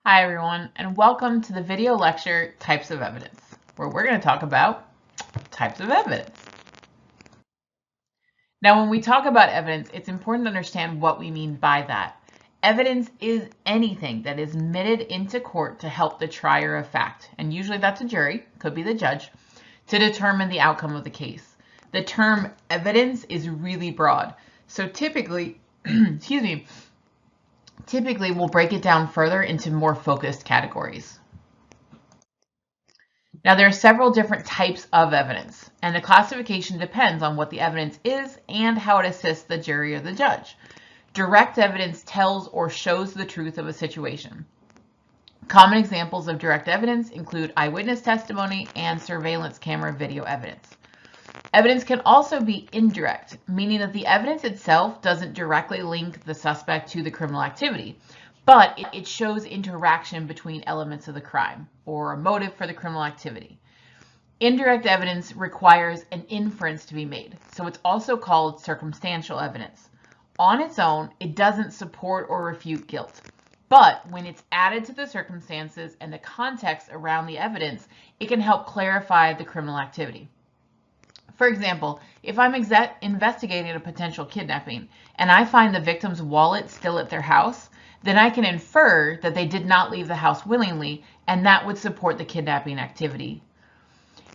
Hi everyone, and welcome to the video lecture Types of Evidence, where we're going to talk about types of evidence. Now, when we talk about evidence, it's important to understand what we mean by that. Evidence is anything that is admitted into court to help the trier of fact, and usually that's a jury, could be the judge, to determine the outcome of the case. The term evidence is really broad, so typically, Typically, we'll break it down further into more focused categories. Now, there are several different types of evidence, and the classification depends on what the evidence is and how it assists the jury or the judge. Direct evidence tells or shows the truth of a situation. Common examples of direct evidence include eyewitness testimony and surveillance camera video evidence. Evidence can also be indirect, meaning that the evidence itself doesn't directly link the suspect to the criminal activity, but it shows interaction between elements of the crime or a motive for the criminal activity. Indirect evidence requires an inference to be made, so it's also called circumstantial evidence. On its own, it doesn't support or refute guilt, but when it's added to the circumstances and the context around the evidence, it can help clarify the criminal activity. For example, if I'm investigating a potential kidnapping and I find the victim's wallet still at their house, then I can infer that they did not leave the house willingly, and that would support the kidnapping activity.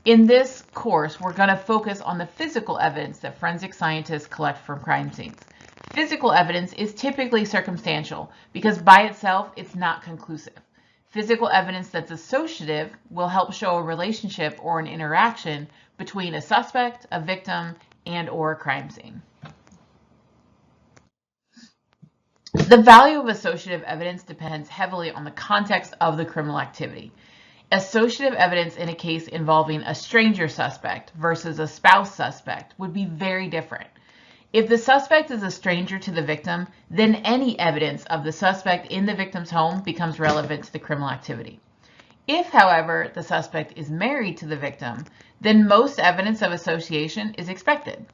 In this course, we're going to focus on the physical evidence that forensic scientists collect from crime scenes. Physical evidence is typically circumstantial because by itself, it's not conclusive. Physical evidence that's associative will help show a relationship or an interaction between a suspect, a victim, and/or a crime scene. The value of associative evidence depends heavily on the context of the criminal activity. Associative evidence in a case involving a stranger suspect versus a spouse suspect would be very different. If the suspect is a stranger to the victim, then any evidence of the suspect in the victim's home becomes relevant to the criminal activity. If, however, the suspect is married to the victim, then most evidence of association is expected.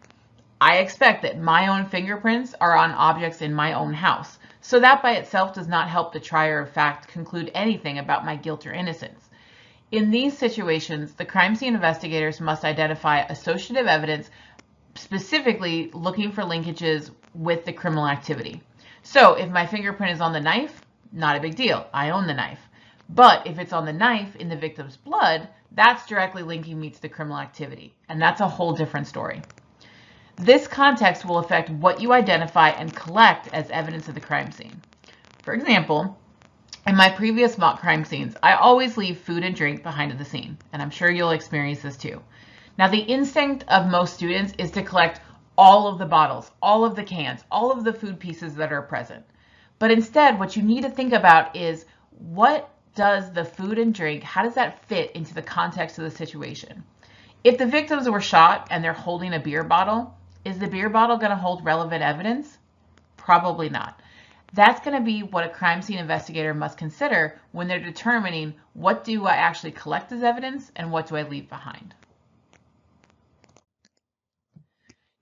I expect that my own fingerprints are on objects in my own house, so that by itself does not help the trier of fact conclude anything about my guilt or innocence. In these situations, the crime scene investigators must identify associative evidence, specifically looking for linkages with the criminal activity. So if my fingerprint is on the knife, not a big deal, I own the knife. But if it's on the knife in the victim's blood, that's directly linking me to the criminal activity, and that's a whole different story. This context will affect what you identify and collect as evidence of the crime scene. For example, in my previous mock crime scenes, I always leave food and drink behind at the scene, and I'm sure you'll experience this too. Now, the instinct of most students is to collect all of the bottles, all of the cans, all of the food pieces that are present. But instead, what you need to think about is, what does the food and drink, how does that fit into the context of the situation? If the victims were shot and they're holding a beer bottle, is the beer bottle going to hold relevant evidence? Probably not. That's going to be what a crime scene investigator must consider when they're determining what do I actually collect as evidence and what do I leave behind.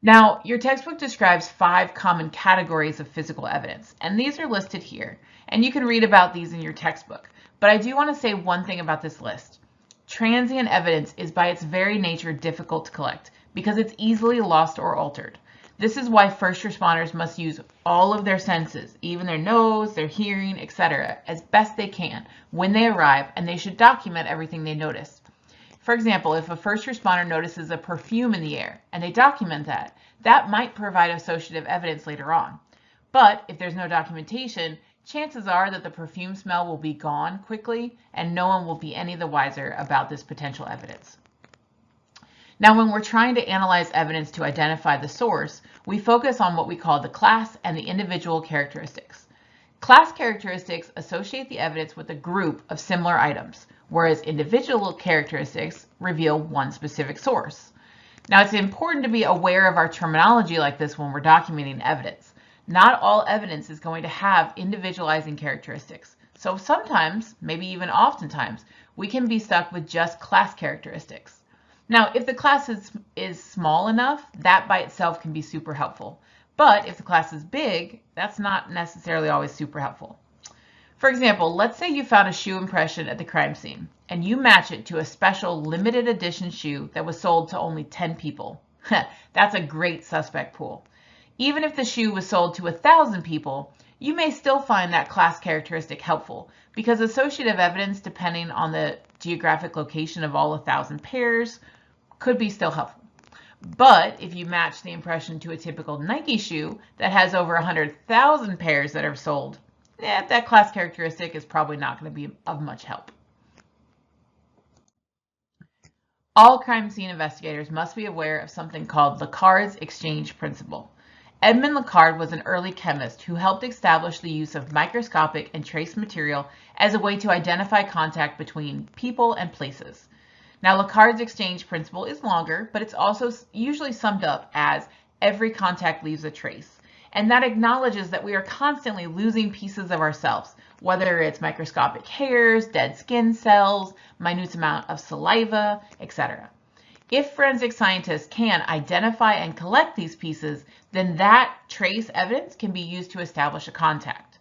Now, your textbook describes 5 common categories of physical evidence, and these are listed here, and you can read about these in your textbook. But I do want to say one thing about this list. Transient evidence is by its very nature difficult to collect because it's easily lost or altered. This is why first responders must use all of their senses, even their nose, their hearing, etc., as best they can when they arrive, and they should document everything they notice. For example, if a first responder notices a perfume in the air and they document that, that might provide associative evidence later on. But if there's no documentation, chances are that the perfume smell will be gone quickly and no one will be any the wiser about this potential evidence. Now, when we're trying to analyze evidence to identify the source, we focus on what we call the class and the individual characteristics. Class characteristics associate the evidence with a group of similar items, whereas individual characteristics reveal one specific source. Now, it's important to be aware of our terminology like this when we're documenting evidence. Not all evidence is going to have individualizing characteristics. So sometimes, maybe even oftentimes, we can be stuck with just class characteristics. Now, if the class is small enough, that by itself can be super helpful. But if the class is big, that's not necessarily always super helpful. For example, let's say you found a shoe impression at the crime scene and you match it to a special limited edition shoe that was sold to only 10 people. That's a great suspect pool. Even if the shoe was sold to 1,000 people, you may still find that class characteristic helpful because associative evidence, depending on the geographic location of all 1,000 pairs, could be still helpful. But if you match the impression to a typical Nike shoe that has over 100,000 pairs that are sold, that class characteristic is probably not going to be of much help. All crime scene investigators must be aware of something called Lecard's exchange principle. Edmond Lecard was an early chemist who helped establish the use of microscopic and trace material as a way to identify contact between people and places. Now, Lecard's exchange principle is longer, but it's also usually summed up as every contact leaves a trace. And that acknowledges that we are constantly losing pieces of ourselves, whether it's microscopic hairs, dead skin cells, minute amount of saliva, etc. If forensic scientists can identify and collect these pieces, then that trace evidence can be used to establish a contact.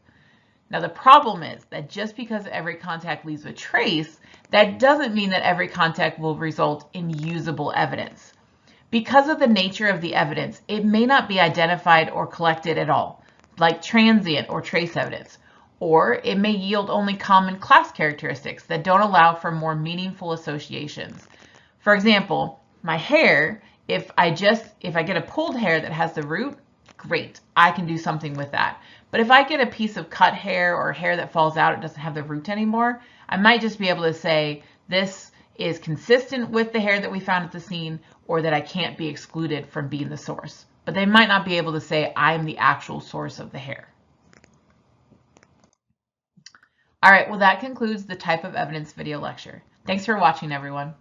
Now, the problem is that just because every contact leaves a trace, that doesn't mean that every contact will result in usable evidence. Because of the nature of the evidence, it may not be identified or collected at all, like transient or trace evidence, or it may yield only common class characteristics that don't allow for more meaningful associations. For example, my hair, if I get a pulled hair that has the root, great, I can do something with that. But if I get a piece of cut hair or hair that falls out, it doesn't have the root anymore, I might just be able to say this is consistent with the hair that we found at the scene, or that I can't be excluded from being the source. But they might not be able to say I am the actual source of the hair. All right, well, that concludes the type of evidence video lecture. Thanks for watching, everyone.